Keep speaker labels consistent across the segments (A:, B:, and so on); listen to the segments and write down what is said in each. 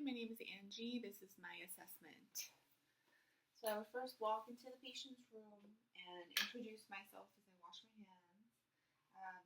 A: my name is Angie. This is my assessment.
B: So I would first walk into the patient's room and introduce myself as I wash my hands.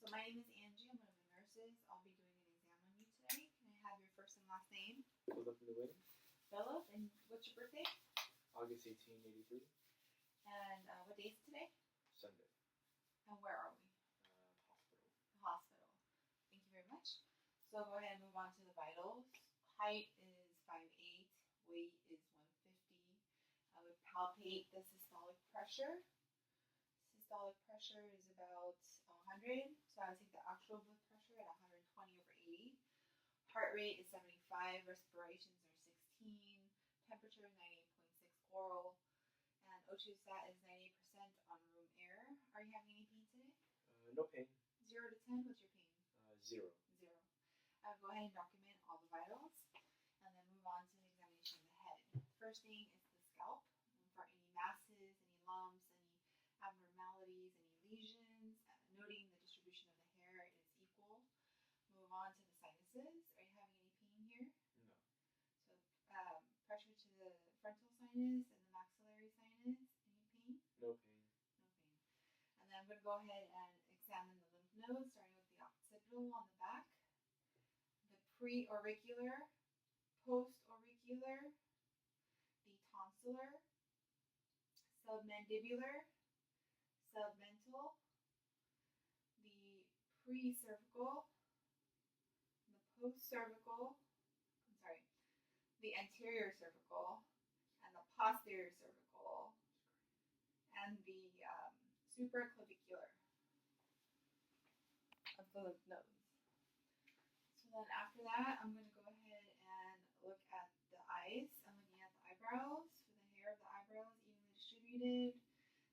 B: So my name is Angie. I'm one of the nurses. I'll be doing an exam on you today. Can I have your first and last name?
C: Philip in the waiting.
B: Philip. And what's your birthday?
C: August 1883.
B: And what day is today?
C: Sunday.
B: And where are we?
C: Hospital.
B: The hospital. Thank you very much. So go ahead and move on to the vitals. Height is 5'8". Weight is 150. I would palpate the systolic pressure. Systolic pressure is about 100. So I would take the actual blood pressure at 120/80. Heart rate is 75. Respirations are 16. Temperature is 98.6 oral. And O2 sat is 98% on room air. Are you having any pain today?
C: No pain.
B: 0 to 10, what's your pain?
C: 0.
B: 0. I would go ahead and document all the vitals and then move on to the examination of the head. First thing is the scalp for any masses, any lumps, any abnormalities, any lesions. Noting the distribution of the hair is equal. Move on to the sinuses. Are you having any pain here?
C: No.
B: So pressure to the frontal sinus and the maxillary sinus. Any pain?
C: No pain.
B: No pain. And then I'm going to go ahead and examine the lymph nodes, starting with the occipital on the back, the pre-auricular, post-auricular, the tonsillar, submandibular, submental, the pre-cervical, the post-cervical, the anterior cervical, and the posterior cervical, and the supraclavicular of the lymph nodes. So then after that, I'm going to go ahead and look at the eyes. I'm looking at the eyebrows. For the hair of the eyebrows, evenly distributed.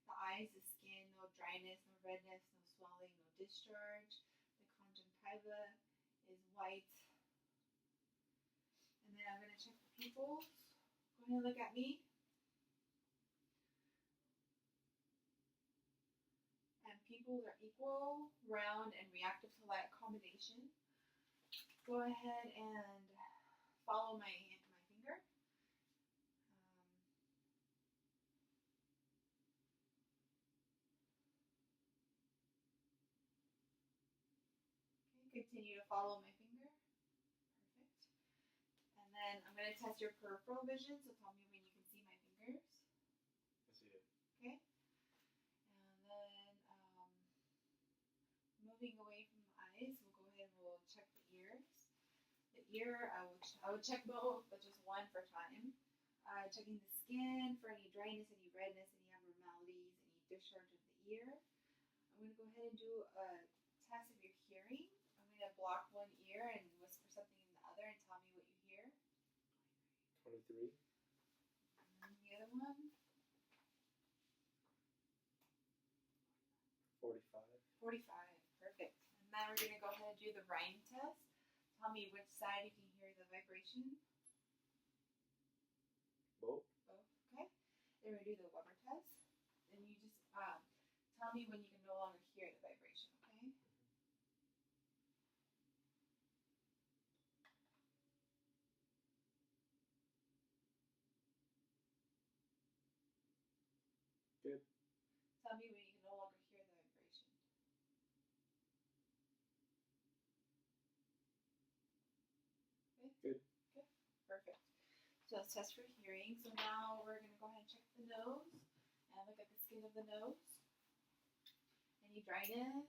B: The eyes, the skin, no dryness, no redness, no swelling, no discharge. The conjunctiva is white. And then I'm going to check the pupils. Go ahead and look at me. And pupils are equal, round, and reactive to light accommodation. Go ahead and follow my finger. Continue to follow my finger. Perfect. And then I'm going to test your peripheral vision, so tell me when you can see my fingers.
C: I see it.
B: Okay. And then moving away from the eyes, we'll go ahead and we'll check the ears. The ear, I would check both, but just one for time. Checking the skin for any dryness, any redness, any abnormalities, any discharge of the ear. I'm going to go ahead and do a test of your hearing. I'm going to block one ear and whisper something in the other and tell me what you hear.
C: 23.
B: And the other one.
C: 45.
B: 45. Perfect. And then we're going to go ahead and do the rhyme test. Tell me which side you can hear the vibration.
C: Both.
B: Both. Okay. Then we're going to do the Weber test. And you just tell me when you can no longer hear the vibration, okay?
C: Good.
B: Tell me when you can no longer hear the vibration.
C: Good.
B: Okay. Perfect. So let's test for hearing. So now we're going to go ahead and check the nose and look at the skin of the nose. Any dryness,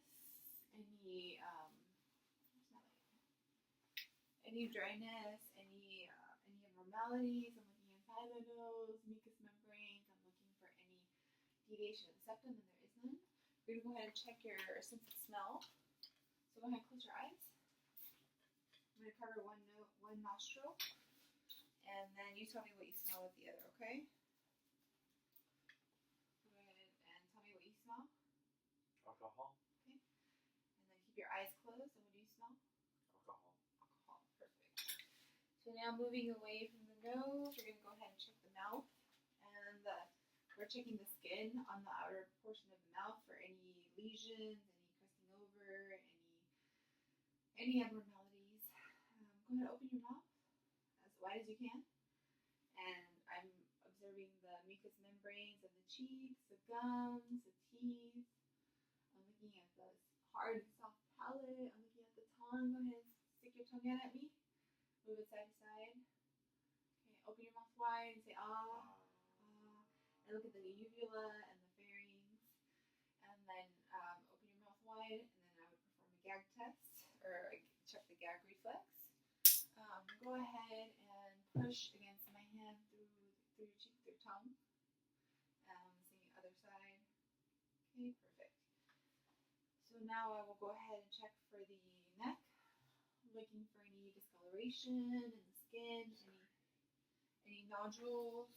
B: any dryness, any abnormalities. I'm looking inside the nose, mucous membranes. I'm looking for any deviation of the septum, and there is none. We're going to go ahead and check your sense of smell. So go ahead and close your eyes. I'm going to cover one nostril, and then you tell me what you smell with the other, okay? So go ahead and tell me what you smell.
C: Alcohol.
B: Okay. And then keep your eyes closed, and what do you smell?
C: Alcohol.
B: Alcohol. Perfect. So now moving away from the nose, we're going to go ahead and check the mouth, and we're checking the skin on the outer portion of the mouth for any lesions, any crusting over, any abnormalities. Go ahead and open your mouth as wide as as you can. And I'm observing the mucous membranes of the cheeks, the gums, the teeth. I'm looking at the hard, soft palate. I'm looking at the tongue. Go ahead and stick your tongue out at me. Move it side to side. Okay, open your mouth wide and say ah. And look at the uvula and the pharynx. And then open your mouth wide, and then I would perform a gag test, or check the gag reflex. Go ahead and push against my hand through your cheek, through your tongue. Same other side. Okay, perfect. So now I will go ahead and check for the neck. I'm looking for any discoloration in the skin, any nodules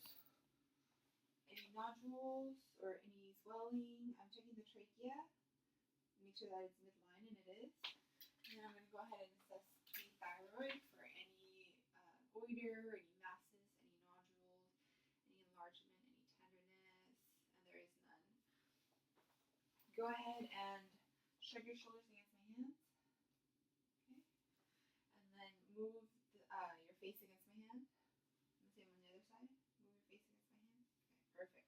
B: or any swelling. I'm checking the trachea. Make sure that it's midline, and it is. And then I'm going to go ahead and assess the thyroid for any goiter, any masses, any nodules, any enlargement, any tenderness, and there is none. Go ahead and shrug your shoulders against my hands. Okay. And then move your face against my hand. And the same on the other side. Move your face against my hand. Okay, perfect.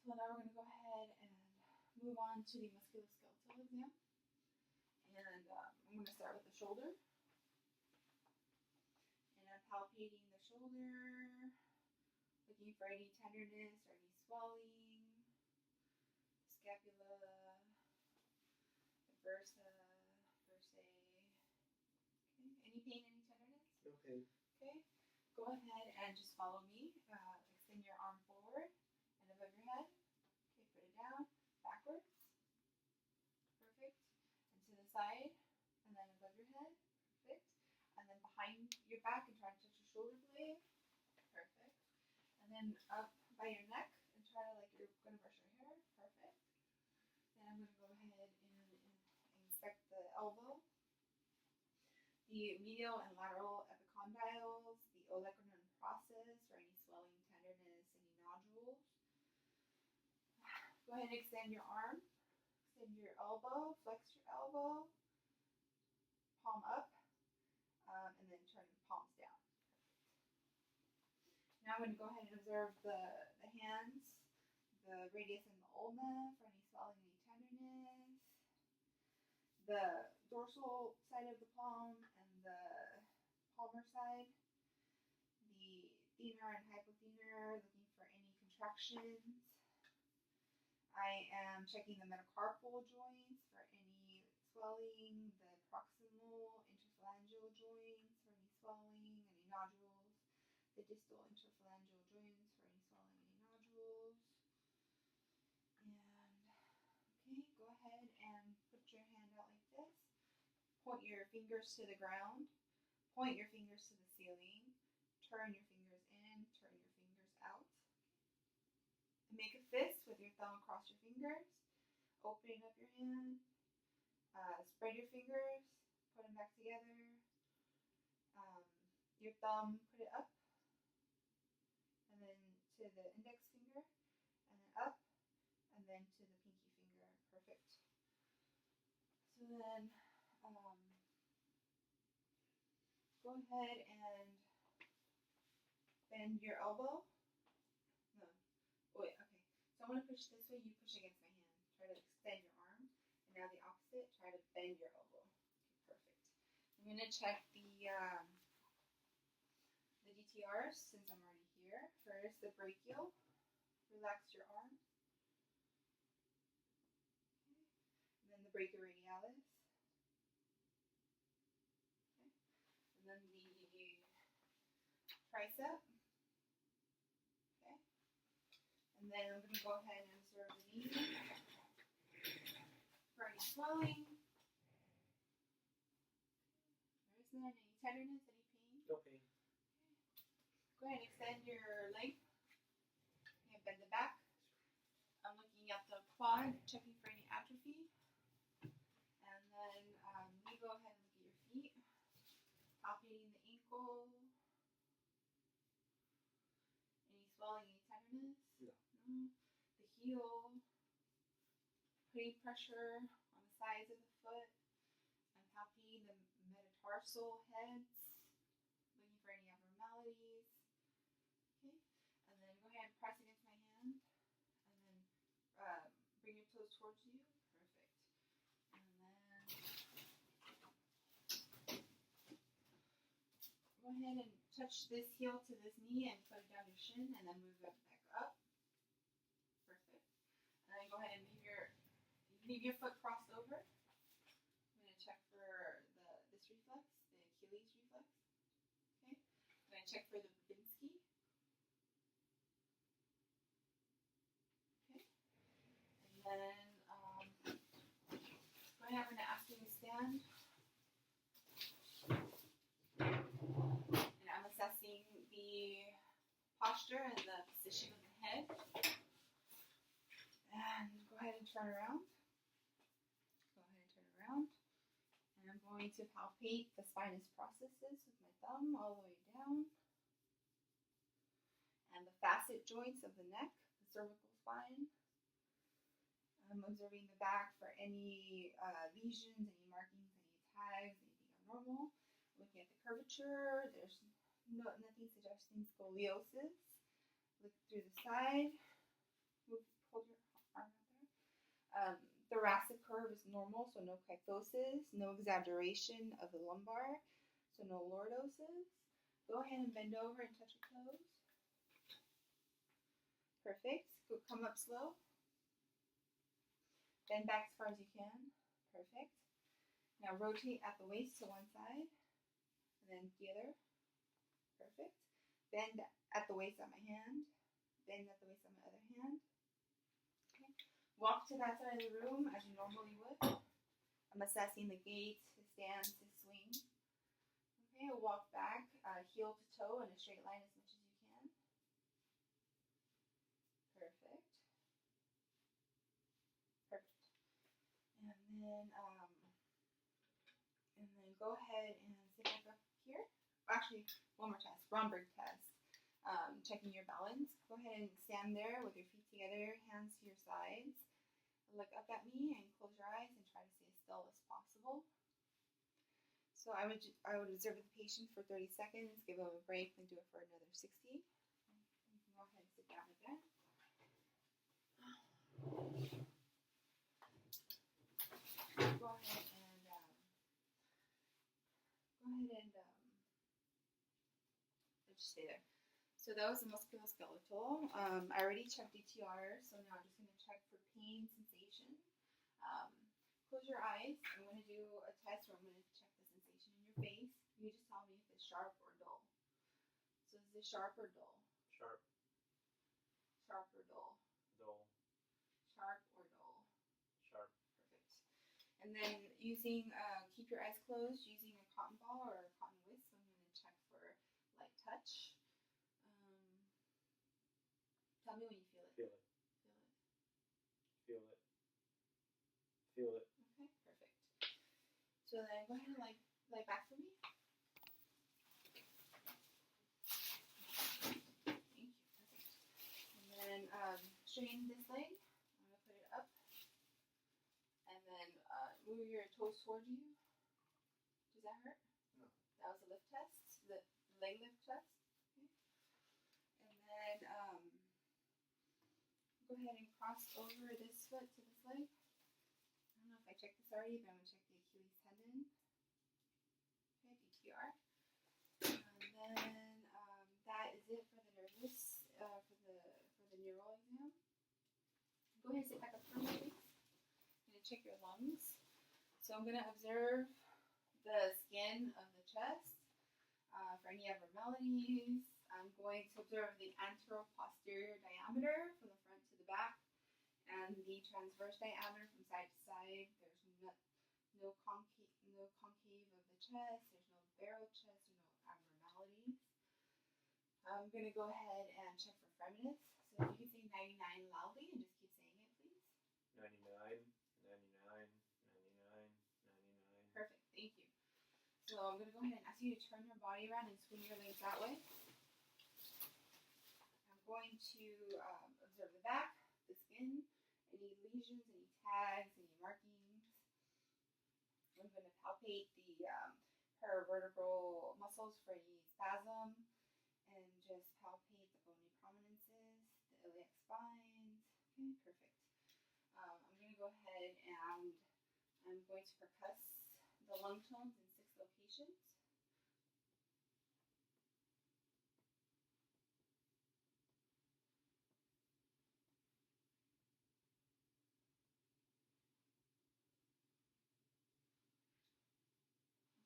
B: So now we're going to go ahead and move on to the musculoskeletal exam. And I'm going to start with the shoulder. And I'm palpating the shoulder, looking for any tenderness or any swelling, scapula, the bursa, bursae. Okay. Any pain, any tenderness?
C: No pain.
B: Okay. Go ahead and just follow me. Extend your arm forward and above your head. Okay, put it down, backwards. Perfect. And to the side, and then above your head. Perfect. And then behind your back and try to touch your shoulder blade. Perfect. And then up by your neck and try to like you're going to brush your hair. Perfect. Then I'm going to go ahead and inspect the elbow, the medial and lateral epicondyles, the olecranon process for any swelling, tenderness, any nodules. Go ahead and extend your arm, extend your elbow, flex your elbow, palm up, and then turn the palms down. Now I'm going to go ahead and observe the hands, the radius and the ulna for any swelling, any tenderness, the dorsal side of the palm and the palmar side, the thenar and hypothenar, looking for any contractions. I am checking the metacarpal joints for any swelling, the proximal interphalangeal joints for any swelling, any nodules, the distal interphalangeal joints for any swelling, any nodules. And okay, go ahead and put your hand out like this. Point your fingers to the ground. Point your fingers to the ceiling. Turn your fingers in. Turn your fingers out. Make a fist with your thumb across your fingers. Opening up your hand. Spread your fingers. Put them back together. Your thumb, put it up. And then to the index finger. And then up. And then to the pinky finger. Perfect. So then go ahead and bend your elbow. No. Wait, okay. So I'm going to push this way, you push against my hand. Try to extend your arm. And now the opposite, try to bend your elbow. Okay, perfect. I'm going to check the DTRs since I'm already here. First, the brachial. Relax your arm. Okay. And then the brachioradialis. Okay. And then the tricep. Okay. And then I'm going to go ahead and observe the knee for any swelling. There isn't any tenderness, any pain.
C: No pain.
B: Go ahead and extend your leg. And bend the back. I'm looking at the quad, checking for any atrophy. And then you go ahead and look at your feet. Palpating the ankle. Any swelling, any tenderness?
C: No.
B: No. The heel. Putting pressure on the sides of the foot. I'm palpating the metatarsal heads. Looking for any abnormalities. Achilles. Okay, and then go ahead and press against my hand, and then bring your toes towards you. Perfect. And then go ahead and touch this heel to this knee and put it down your shin, and then move it back up. Perfect. And then go ahead and leave your foot crossed over. I'm going to check for this reflex, the Achilles reflex. Okay. I'm going to check for the Babinski. Okay. And then go ahead. I'm going to ask you to stand. And I'm assessing the posture and the position of the head. And go ahead and turn around. And I'm going to palpate the spinous processes with my thumb all the way down. And the facet joints of the neck, the cervical spine. I'm observing the back for any lesions, any markings, any tags, anything abnormal. Looking at the curvature, there's nothing suggesting scoliosis. Look through the side. Hold your arm out there. Thoracic curve is normal, so no kyphosis, no exaggeration of the lumbar, so no lordosis. Go ahead and bend over and touch your toes. Perfect. Come up slow. Bend back as far as you can. Perfect. Now rotate at the waist to one side, and then the other. Perfect. Bend at the waist on my hand. Bend at the waist on my other hand. Okay. Walk to that side of the room as you normally would. I'm assessing the gait, the stance, the swing. Okay, walk back, heel to toe in a straight line as much as you can. Perfect. Perfect. And then go ahead and sit back up here. Actually, one more test, Romberg test. Checking your balance. Go ahead and stand there with your feet together, hands to your sides. Look up at me and close your eyes and try to stay as still as possible. So I would observe the patient for 30 seconds, give them a break, then do it for another 60. You can go ahead and sit down again. Go ahead and just stay there. So that was the musculoskeletal. I already checked DTR, so now I'm just going to check for pain sensation. Close your eyes. I'm going to do a test where I'm going to check the sensation in your face. You just tell me if it's sharp or dull. So is it sharp or dull?
C: Sharp.
B: Sharp or dull?
C: Dull.
B: Sharp or dull?
C: Sharp.
B: Perfect. And then keep your eyes closed using a cotton ball or a cotton whisk. So I'm going to check for light touch. Tell me when you feel it.
C: Feel it. Feel it. Feel it.
B: Okay, perfect. So then go ahead and lie back for me. Thank you. Perfect. And then straighten this leg. I'm going to put it up. And then move your toes towards you. Does that hurt?
C: No.
B: That was a lift test. The leg lift test. Okay. And then go ahead and cross over this foot to this leg. I don't know if I checked this already, but I'm going to check the Achilles tendon. Okay, DTR. And then that is it for the nervous, for the neural exam. Go ahead and sit back up for a minute, please. I'm going to check your lungs. So I'm going to observe the skin of the chest for any abnormalities. I'm going to observe the anteroposterior diameter from the front to the back and the transverse diameter from side to side. There's no concave of the chest. There's no barrel chest or no abnormalities. I'm going to go ahead and check for firmness. So if you can say 99 loudly and just keep saying it, please.
C: 99, 99, 99, 99.
B: Perfect. Thank you. So I'm going to go ahead and ask you to turn your body around and swing your legs that way. I'm going to observe the back, the skin, any lesions, any tags, any markings. I'm going to palpate the paravertebral muscles for any spasm and just palpate the bony prominences, the iliac spines. Okay, perfect. I'm going to go ahead and I'm going to percuss the lung tones in 6 locations.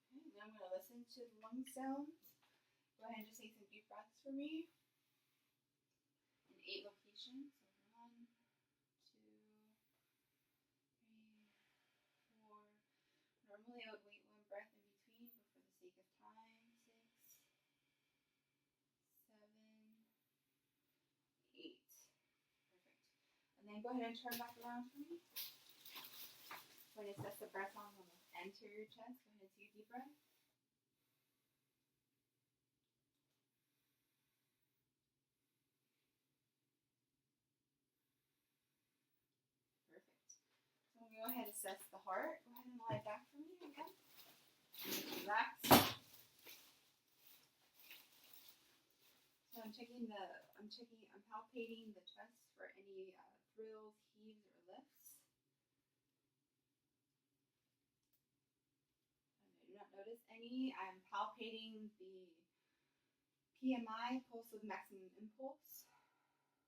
B: Okay, now I'm going to listen to the lung sounds. Go ahead and just take some deep breaths for me in 8 locations. So 1, 2, 3, 4. Normally I would wait 1 breath in between, but for the sake of time, 6, 7, 8. Perfect. And then go ahead and turn back around for me. When it sets the breath on the anterior chest, go ahead and take a deep breath. Perfect. So I'm going to go ahead and assess the heart. Go ahead and lie back for me again. Relax. So I'm palpating the chest for any thrills, heaves, or lifts. And I do not notice any. I'm palpating the PMI, pulse of maximum impulse.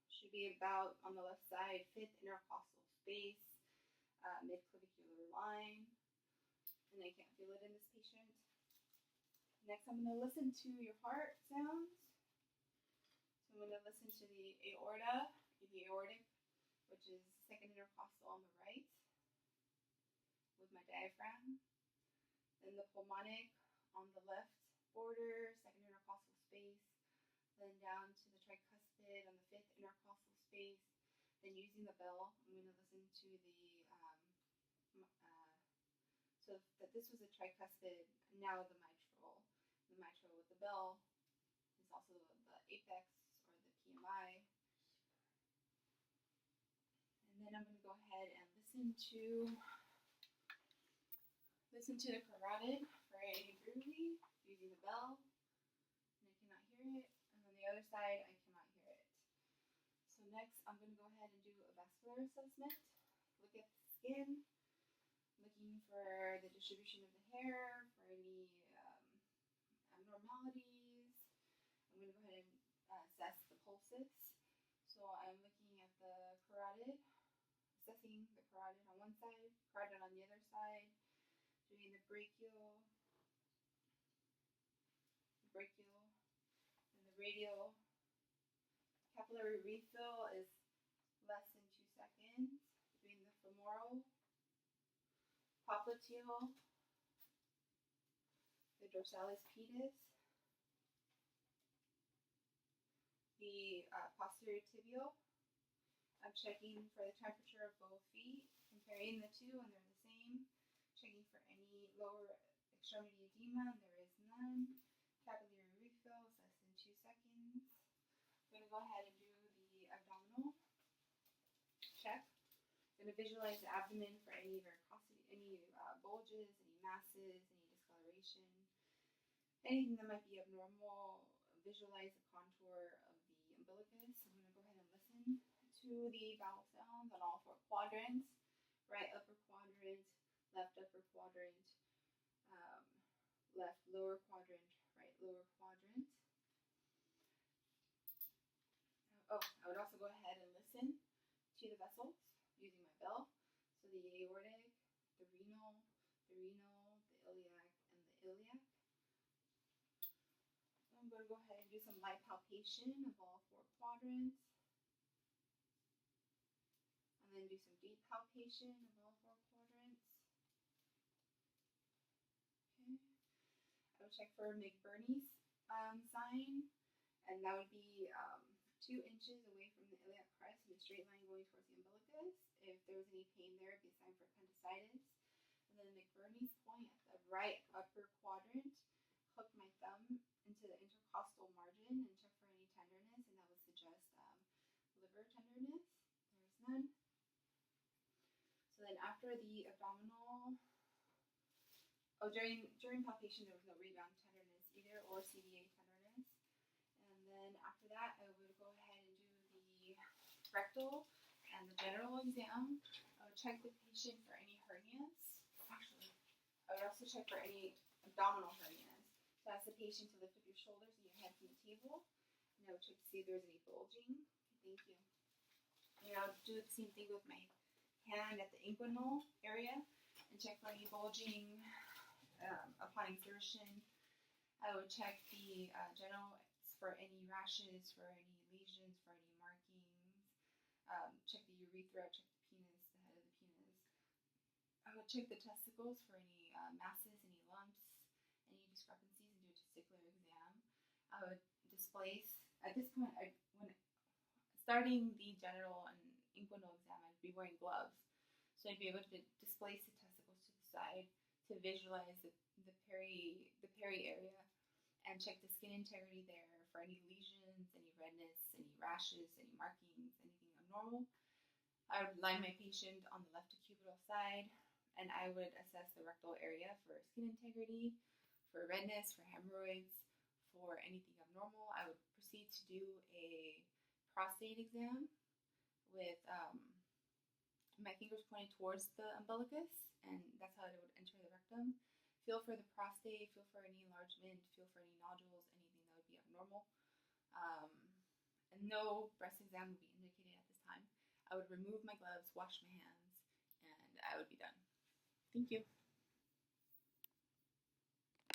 B: Should be about, on the left side, 5th intercostal space, mid-clavicular line. And I can't feel it in this patient. Next, I'm going to listen to your heart sounds. So I'm going to listen to the aorta, the aortic, which is 2nd intercostal on the right, with my diaphragm. Then the pulmonic on the left border, 2nd intercostal space. Then down to the tricuspid on the 5th intercostal space. Then using the bell, I'm going to listen to so that this was a tricuspid, now the mitral. The mitral with the bell is also the apex or the PMI. And then I'm going to go ahead and listen to the carotid for any groovy using the bell. And I cannot hear it. And on the other side, I cannot hear it. So next, I'm going to go ahead and do a vascular assessment. Look at the skin, looking for the distribution of the hair, for any abnormalities. I'm going to go ahead and assess the pulses. So I'm looking at the carotid, assessing the carotid on one side, carotid on the other side, doing the brachial, and the radial. Capillary refill is less than 2 seconds. Doing the femoral, popliteal, the dorsalis pedis, the posterior tibial. I'm checking for the temperature of both feet, comparing the two, and they're the same. Checking for any lower extremity edema, and there is none. Capillary refill is less than 2 seconds. I'm going to go ahead and do the abdominal check. I'm going to visualize the abdomen for any varicosity, any bulges, any masses, any discoloration, anything that might be abnormal. Visualize the contour of the umbilicus. I'm going to go ahead and listen to the bowel sounds on all 4 quadrants: right upper quadrant, left upper quadrant, left lower quadrant, right lower quadrant. Oh, I would also go ahead and listen to the vessels using my bell. So the aortic, the renal, the iliac, and the iliac. I'm going to go ahead and do some light palpation of all 4 quadrants. And then do some deep palpation of all 4 quadrants. Okay. I would check for McBurney's sign, and that would be 2 inches away from the iliac crest in a straight line going towards the umbilicus. If there was any pain there, it'd be a sign for appendicitis. And then McBurney's point at the right upper quadrant, hook my thumb into the intercostal margin and check for any tenderness, and that would suggest liver tenderness. There's none. So then after the abdominal, during palpation there was no rebound tenderness either, or CVA tenderness. And rectal and the general exam. I would check the patient for any hernias. Actually, I would also check for any abdominal hernias. So ask the patient to lift up your shoulders and your head from the table. And I would check to see if there's any bulging. Thank you. And I'll do the same thing with my hand at the inguinal area and check for any bulging upon exertion. I would check the general for any rashes, for any lesions, for any markings. Check the urethra, check the penis, the head of the penis. I would check the testicles for any masses, any lumps, any discrepancies, and do a testicular exam. I would displace. At this point, when starting the general and inguinal exam, I'd be wearing gloves, so I'd be able to displace the testicles to the side to visualize the peri area and check the skin integrity there for any lesions, any redness, any rashes, any markings, anything abnormal. I would line my patient on the left decubital side, and I would assess the rectal area for skin integrity, for redness, for hemorrhoids, for anything abnormal. I would proceed to do a prostate exam with my fingers pointed towards the umbilicus, and that's how I would enter the rectum. Feel for the prostate, feel for any enlargement, feel for any nodules, anything that would be abnormal. And no breast exam would be indicated at this time. I would remove my gloves, wash my hands, and I would be done. Thank you.